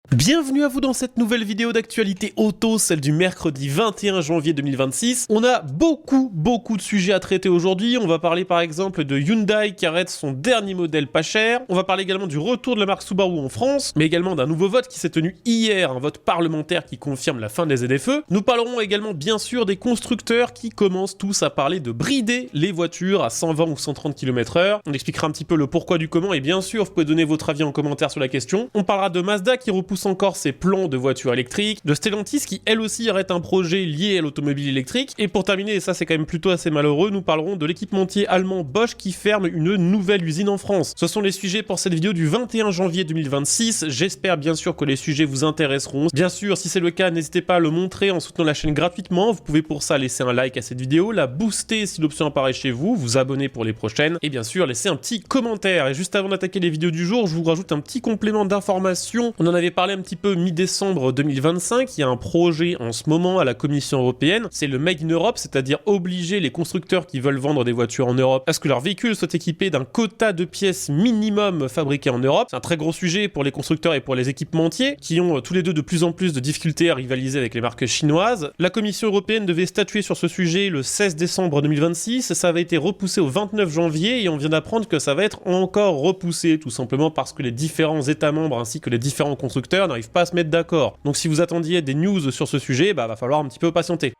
Bienvenue à vous dans cette nouvelle vidéo d'actualité auto, celle du mercredi 21 janvier 2026. On a beaucoup de sujets à traiter aujourd'hui. On va parler par exemple de Hyundai qui arrête son dernier modèle pas cher. On va parler également du retour de la marque Subaru en France, mais également d'un nouveau vote qui s'est tenu hier, un vote parlementaire qui confirme la fin des ZFE. Nous parlerons également bien sûr des constructeurs qui commencent tous à parler de brider les voitures à 120 ou 130 km/h. On expliquera un petit peu le pourquoi du comment et bien sûr vous pouvez donner votre avis en commentaire sur la question. On parlera de Mazda qui repousse encore ses plans de voitures électriques, de Stellantis qui elle aussi arrête un projet lié à l'automobile électrique, et pour terminer, et ça c'est quand même plutôt assez malheureux, nous parlerons de l'équipementier allemand Bosch qui ferme une nouvelle usine en France. Ce sont les sujets pour cette vidéo du 21 janvier 2026, j'espère bien sûr que les sujets vous intéresseront. Bien sûr, si c'est le cas, n'hésitez pas à le montrer en soutenant la chaîne gratuitement, vous pouvez pour ça laisser un like à cette vidéo, la booster si l'option apparaît chez vous, vous abonner pour les prochaines, et bien sûr laisser un petit commentaire. Et juste avant d'attaquer les vidéos du jour, je vous rajoute un petit complément d'information. On en avait parlé un petit peu mi-décembre 2025, il y a un projet en ce moment à la Commission européenne, c'est le Made in Europe, c'est-à-dire obliger les constructeurs qui veulent vendre des voitures en Europe à ce que leurs véhicules soient équipés d'un quota de pièces minimum fabriquées en Europe. C'est un très gros sujet pour les constructeurs et pour les équipementiers qui ont tous les deux de plus en plus de difficultés à rivaliser avec les marques chinoises. La Commission européenne devait statuer sur ce sujet le 16 décembre 2026, ça avait été repoussé au 29 janvier et on vient d'apprendre que ça va être encore repoussé, tout simplement parce que les différents États membres ainsi que les différents constructeurs n'arrivent pas à se mettre d'accord. Donc si vous attendiez des news sur ce sujet, va falloir un petit peu patienter.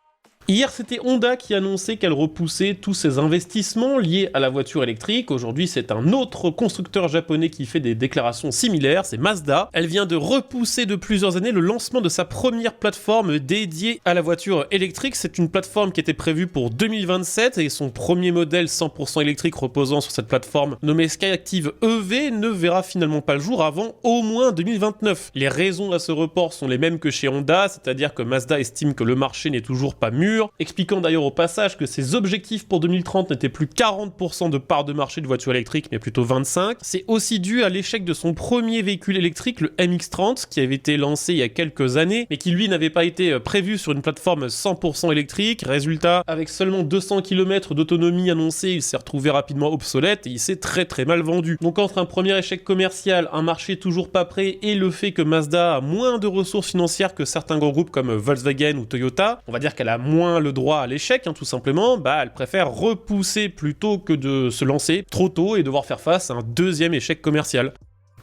Hier, c'était Honda qui annonçait qu'elle repoussait tous ses investissements liés à la voiture électrique. Aujourd'hui, c'est un autre constructeur japonais qui fait des déclarations similaires, c'est Mazda. Elle vient de repousser de plusieurs années le lancement de sa première plateforme dédiée à la voiture électrique. C'est une plateforme qui était prévue pour 2027 et son premier modèle 100% électrique reposant sur cette plateforme nommée Skyactiv EV ne verra finalement pas le jour avant au moins 2029. Les raisons à ce report sont les mêmes que chez Honda, c'est-à-dire que Mazda estime que le marché n'est toujours pas mûr, expliquant d'ailleurs au passage que ses objectifs pour 2030 n'étaient plus 40% de part de marché de voitures électriques, mais plutôt 25%. C'est aussi dû à l'échec de son premier véhicule électrique, le MX-30, qui avait été lancé il y a quelques années, mais qui lui n'avait pas été prévu sur une plateforme 100% électrique. Résultat, avec seulement 200 km d'autonomie annoncée, il s'est retrouvé rapidement obsolète et il s'est très mal vendu. Donc entre un premier échec commercial, un marché toujours pas prêt et le fait que Mazda a moins de ressources financières que certains gros groupes comme Volkswagen ou Toyota, on va dire qu'elle a moins le droit à l'échec, tout simplement, elle préfère repousser plutôt que de se lancer trop tôt et devoir faire face à un deuxième échec commercial.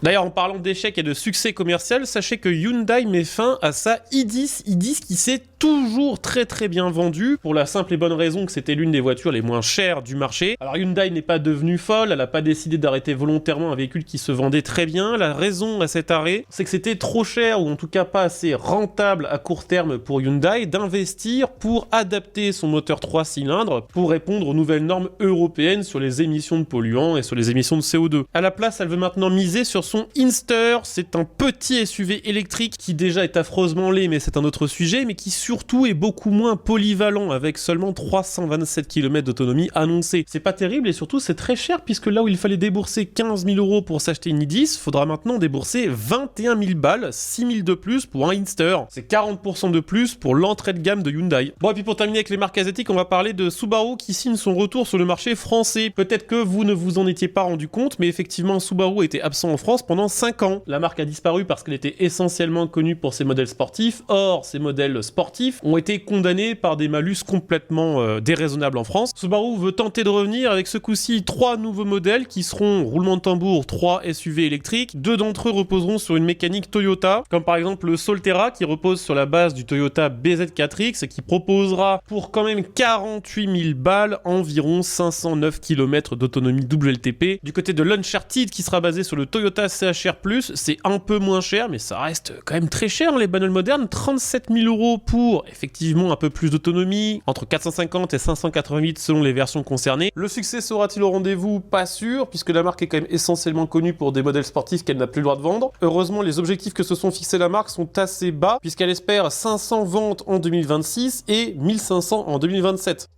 D'ailleurs, en parlant d'échec et de succès commercial, sachez que Hyundai met fin à sa i10 qui s'est toujours très bien vendue, pour la simple et bonne raison que c'était l'une des voitures les moins chères du marché. Alors Hyundai n'est pas devenue folle, elle n'a pas décidé d'arrêter volontairement un véhicule qui se vendait très bien. La raison à cet arrêt, c'est que c'était trop cher, ou en tout cas pas assez rentable à court terme pour Hyundai d'investir pour adapter son moteur 3 cylindres pour répondre aux nouvelles normes européennes sur les émissions de polluants et sur les émissions de CO2. À la place, elle veut maintenant miser sur son Inster, c'est un petit SUV électrique qui déjà est affreusement laid, mais c'est un autre sujet, mais qui surtout est beaucoup moins polyvalent avec seulement 327 km d'autonomie annoncée. C'est pas terrible et surtout c'est très cher puisque là où il fallait débourser 15 000 € pour s'acheter une i10, faudra maintenant débourser 21 000 balles, 6 000 de plus pour un Inster. C'est 40% de plus pour l'entrée de gamme de Hyundai. Bon, et puis pour terminer avec les marques asiatiques, on va parler de Subaru qui signe son retour sur le marché français. Peut-être que vous ne vous en étiez pas rendu compte, mais effectivement Subaru était absent en France pendant 5 ans. La marque a disparu parce qu'elle était essentiellement connue pour ses modèles sportifs. Or, ces modèles sportifs ont été condamnés par des malus complètement déraisonnables en France. Subaru veut tenter de revenir avec ce coup-ci 3 nouveaux modèles qui seront, roulement de tambour, 3 SUV électriques. 2 d'entre eux reposeront sur une mécanique Toyota, comme par exemple le Solterra qui repose sur la base du Toyota BZ4X et qui proposera pour quand même 48 000 balles environ 509 km d'autonomie WLTP. Du côté de l'Uncharted qui sera basé sur le Toyota CHR+, c'est un peu moins cher, mais ça reste quand même très cher les bagnoles modernes, 37 000 € pour effectivement un peu plus d'autonomie, entre 450 et 588 selon les versions concernées. Le succès sera-t-il au rendez-vous? Pas sûr, puisque la marque est quand même essentiellement connue pour des modèles sportifs qu'elle n'a plus le droit de vendre. Heureusement, les objectifs que se sont fixés la marque sont assez bas, puisqu'elle espère 500 ventes en 2026 et 1500 en 2027.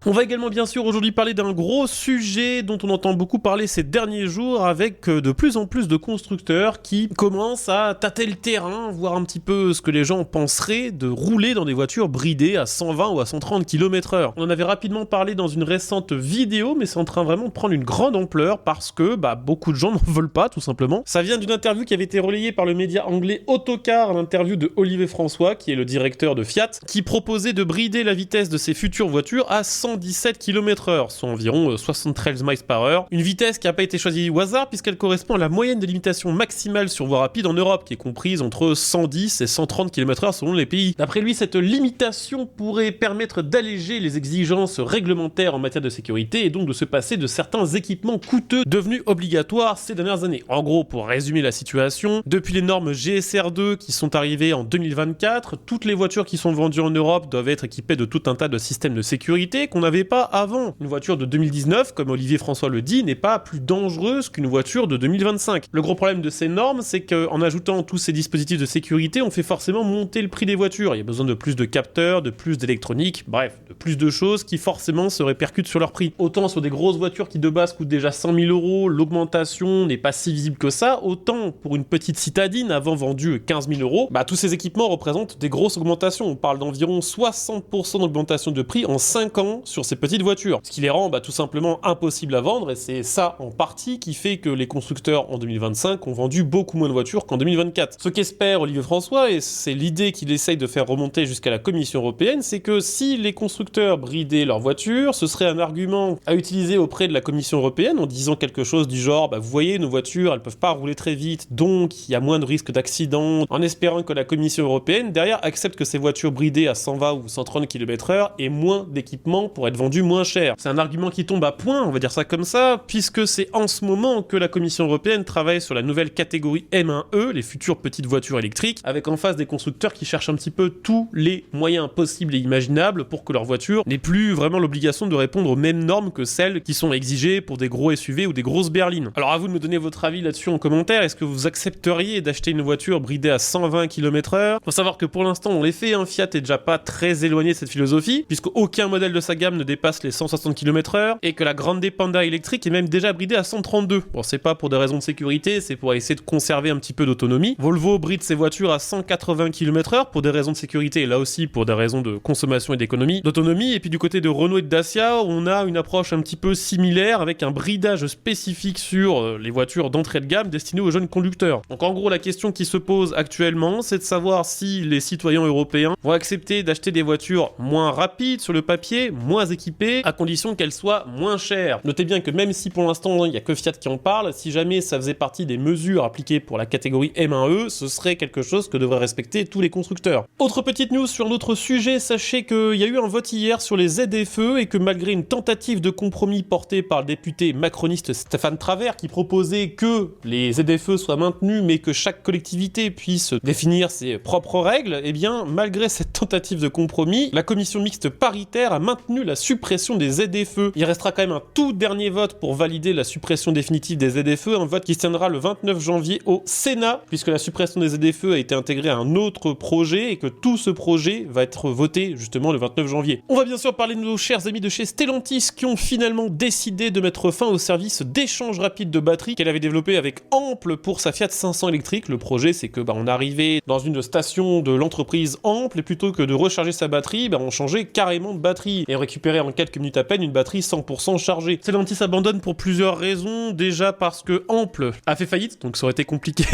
On va également bien sûr aujourd'hui parler d'un gros sujet dont on entend beaucoup parler ces derniers jours, avec de plus en plus de constructeurs qui commencent à tâter le terrain, voir un petit peu ce que les gens penseraient de rouler dans des voitures bridées à 120 ou à 130 km/h. On en avait rapidement parlé dans une récente vidéo, mais c'est en train vraiment de prendre une grande ampleur parce que beaucoup de gens n'en veulent pas, tout simplement. Ça vient d'une interview qui avait été relayée par le média anglais Autocar, l'interview de Olivier François, qui est le directeur de Fiat, qui proposait de brider la vitesse de ses futures voitures à 117 km/h, soit environ 73 miles par heure. Une vitesse qui n'a pas été choisie au hasard, puisqu'elle correspond à la moyenne de limitation maximale sur voie rapide en Europe, qui est comprise entre 110 et 130 km/h selon les pays. D'après lui, cette limitation pourrait permettre d'alléger les exigences réglementaires en matière de sécurité et donc de se passer de certains équipements coûteux devenus obligatoires ces dernières années. En gros, pour résumer la situation, depuis les normes GSR2 qui sont arrivées en 2024, toutes les voitures qui sont vendues en Europe doivent être équipées de tout un tas de systèmes de sécurité qu'on n'avait pas avant. Une voiture de 2019, comme Olivier François le dit, n'est pas plus dangereuse qu'une voiture de 2025. Le gros problème de ces normes, c'est qu'en ajoutant tous ces dispositifs de sécurité, on fait forcément monter le prix des voitures. Il y a besoin de plus de capteurs, de plus d'électronique, bref, de plus de choses qui forcément se répercutent sur leur prix. Autant sur des grosses voitures qui de base coûtent déjà 100 000 €, l'augmentation n'est pas si visible que ça, autant pour une petite citadine avant vendue 15 000 €, tous ces équipements représentent des grosses augmentations. On parle d'environ 60% d'augmentation de prix en 5 ans sur ces petites voitures, ce qui les rend tout simplement impossibles à vendre, et c'est ça en partie qui fait que les constructeurs en 2025 ont vendu beaucoup moins de voitures qu'en 2024. Ce qu'espère Olivier François, et c'est l'idée qu'il essaye de faire remonter jusqu'à la Commission européenne, c'est que si les constructeurs bridaient leurs voitures, ce serait un argument à utiliser auprès de la Commission européenne en disant quelque chose du genre vous voyez, nos voitures elles peuvent pas rouler très vite, donc il y a moins de risques d'accident, en espérant que la Commission européenne derrière accepte que ces voitures bridées à 120 ou 130 km/h aient moins d'équipements pour être vendues moins cher. C'est un argument qui tombe à point, on va dire ça comme ça, puisque c'est en ce moment que la Commission européenne travaille sur la nouvelle catégorie M1E, les futures petites voitures électriques, avec en face des constructeurs qui cherchent un petit peu tous les moyens possibles et imaginables pour que leur voiture n'ait plus vraiment l'obligation de répondre aux mêmes normes que celles qui sont exigées pour des gros SUV ou des grosses berlines. Alors à vous de me donner votre avis là-dessus en commentaire, est-ce que vous accepteriez d'acheter une voiture bridée à 120 km/h? Faut savoir que pour l'instant, on les fait, Fiat est déjà pas très éloigné de cette philosophie, puisque aucun modèle de sa gamme ne dépasse les 160 km/h, et que la Grande Panda électrique est même déjà bridée à 132. Bon, c'est pas pour des raisons de sécurité, c'est pour essayer de conserver un petit peu d'autonomie. Volvo bride ses voitures à 180 km/h pour des raisons de sécurité, et là aussi pour des raisons de consommation et d'autonomie. Et puis du côté de Renault et de Dacia, on a une approche un petit peu similaire, avec un bridage spécifique sur les voitures d'entrée de gamme destinées aux jeunes conducteurs. Donc en gros, la question qui se pose actuellement, c'est de savoir si les citoyens européens vont accepter d'acheter des voitures moins rapides sur le papier, moins équipées, à condition qu'elles soient moins chères. Notez bien que même si pour l'instant il n'y a que Fiat qui en parle, si jamais ça faisait partie des mesures appliquées pour la catégorie M1E, ce serait quelque chose que devraient respecter tous les constructeurs. Autre petite news sur un autre sujet, sachez qu'il y a eu un vote hier sur les ZFE et que malgré une tentative de compromis portée par le député macroniste Stéphane Travert qui proposait que les ZFE soient maintenus mais que chaque collectivité puisse définir ses propres règles, eh bien malgré cette tentative de compromis, la commission mixte paritaire a maintenu la suppression des ZFE. Il restera quand même un tout dernier vote pour valider la suppression définitive des ZFE, un vote qui se tiendra le 29 janvier au Sénat, puisque la suppression des ZFE a été intégrée à un autre projet et que tout ce projet va être voté justement le 29 janvier. On va bien sûr parler de nos chers amis de chez Stellantis qui ont finalement décidé de mettre fin au service d'échange rapide de batterie qu'elle avait développé avec Ample pour sa Fiat 500 électrique. Le projet, c'est que on arrivait dans une station de l'entreprise Ample et plutôt que de recharger sa batterie, on changeait carrément de batterie et on récupérait en quelques minutes à peine une batterie 100% chargée. Stellantis abandonne pour plusieurs raisons. Déjà parce que Ample a fait faillite, donc ça aurait été compliqué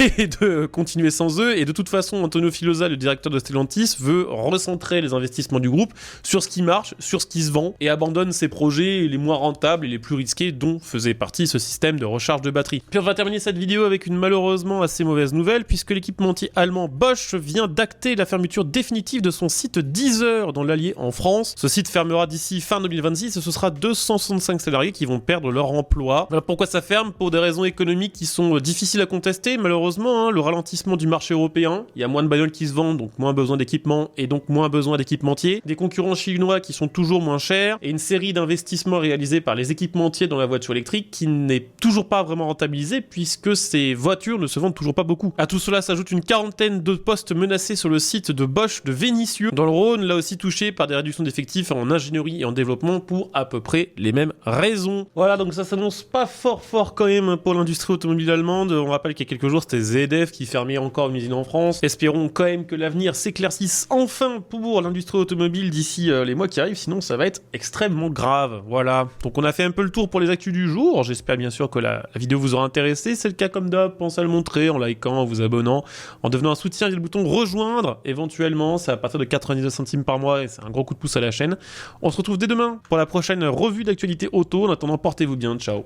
de continuer sans eux, et de toute façon Antonio Filosa, le directeur de Stellantis, veut recentrer les investissements du groupe sur ce qui marche, sur ce qui se vend, et abandonne ses projets les moins rentables et les plus risqués dont faisait partie ce système de recharge de batterie. Puis on va terminer cette vidéo avec une malheureusement assez mauvaise nouvelle, puisque l'équipementier allemand Bosch vient d'acter la fermeture définitive de son site d'Yzeure dans l'Allier en France. Ce site fermera d'ici fin 2026 et ce sera 265 salariés qui vont perdre leur emploi. Voilà pourquoi ça ferme, pour des raisons économiques qui sont difficiles à contester malheureusement, le ralentissement du marché européen, il y a moins de bagnoles qui se vendent, donc moins besoin d'équipement et donc moins besoin d'équipementiers, des concurrents chinois qui sont toujours moins chers, et une série d'investissements réalisés par les équipementiers dans la voiture électrique qui n'est toujours pas vraiment rentabilisée puisque ces voitures ne se vendent toujours pas beaucoup. À tout cela s'ajoute une quarantaine de postes menacés sur le site de Bosch de Vénissieux, dans le Rhône, là aussi touché par des réductions d'effectifs en ingénierie et en développement pour à peu près les mêmes raisons. Voilà, donc ça s'annonce pas fort quand même pour l'industrie automobile allemande. On rappelle qu'il y a quelques jours, c'était ZF qui fermait encore une usine en France. Espérons quand même que l'avenir s'éclaircisse enfin pour l'industrie automobile d'ici les mois qui arrivent, sinon ça va être extrêmement grave. Voilà, donc on a fait un peu le tour pour les actus du jour. J'espère bien sûr que la vidéo vous aura intéressé. C'est le cas comme d'hab, pensez à le montrer en likant, en vous abonnant, en devenant un soutien via le bouton rejoindre. Éventuellement, c'est à partir de 99 centimes par mois et c'est un gros coup de pouce à la chaîne. On se retrouve dès demain pour la prochaine revue d'actualité auto. En attendant, portez-vous bien, ciao.